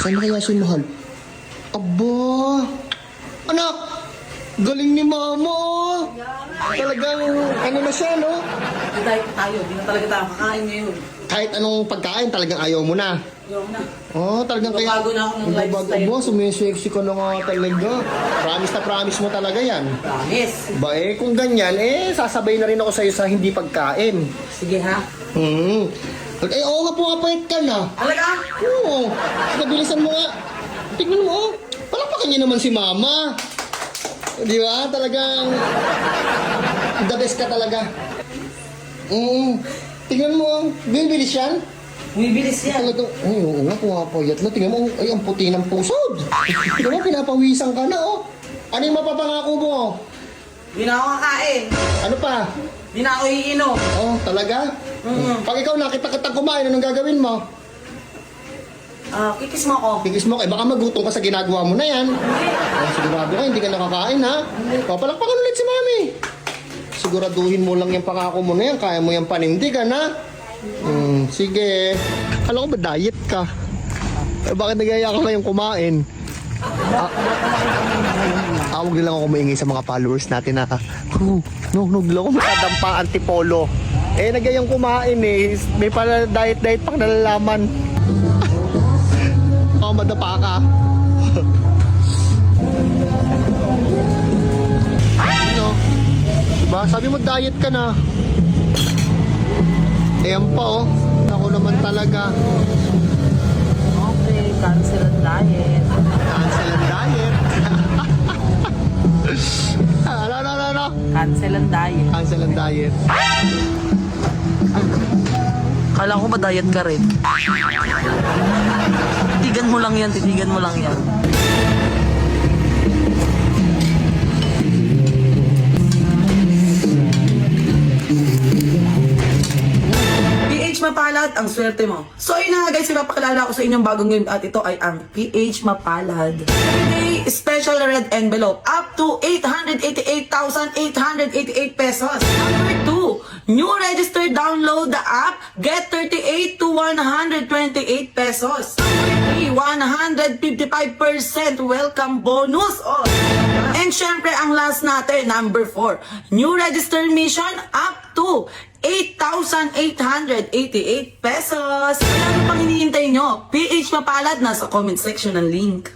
Saan na kaya si Mahal? Aba! Anak! Galing ni Mama, oh! Talagang, ano na siya, no? Diet tayo, di na talaga tayo kakain ngayon. Kahit anong pagkain, talagang ayaw mo na. Ayaw na. Oh, talagang kaya... Nagbabago na ako ng lifestyle. Boss, sumisexy ka na nga talaga. Promise na promise mo talaga yan. Promise. Ba kung ganyan, sasabay na rin ako sa'yo sa hindi pagkain. Sige ha. Oo nga po, kapait ka na. Talaga? Oo, nabilisan mo nga. Tingnan mo, oh. Palakpakan niya naman si Mama. Di ba? Talagang the best ka talaga. Tingnan mo, oh. Bibilis yan. Bumibilis yan. Talagang, ay, oo nga, pumapayat na. Tingnan mo, ay, ang puti ng pusod. Tingnan mo, pinapawisan ka na, oh. Ano yung mapapangako mo? Di na ako kakain. Ano pa? Di na ako iinom. Oh, talaga? Pag ikaw nakita-kitang kumain, anong gagawin mo? Kikis mo ako. Kikis mo, baka magutom ka sa ginagawa mo na yan. Oh, sigurado ka, hindi ka nakakain, ha? O, palakpakan ulit si Mami. Siguraduhin mo lang yung pangako mo na yan. Kaya mo yung panindigan, ha? Sige. Alam ko ba, diet ka? Bakit nagaya ka ngayong kumain? Huwag lang ako maingay sa mga followers natin, ha? Huwag lang ako makadampa antipolo. Nagayang kumain, May pala diet pang nalalaman. Madapa ka. Ano? Diba? Sabi mo diet ka na. Ayan pa, oh. Ako naman talaga. Okay, cancel ang diet. Cancel ang diet. Ano? Cancel ang diet. Cancel ang diet. Kala ko ba diet ka rin? Titigan mo lang yan. PH Mapalad, ang swerte mo. So yun na nga guys, ipapakilala ko sa inyong bagong game at ito ay ang PH Mapalad. Everyday special red envelope up to 888,888 pesos. Number 2, new register, download the app, get 38 to 128 pesos. Number 3, 155% welcome bonus. Oh. And syempre ang last natin, number 4, new register mission up to 8,888 pesos. Kaya ano pang hinihintay nyo? PH Mapalad, nasa comment section ng link.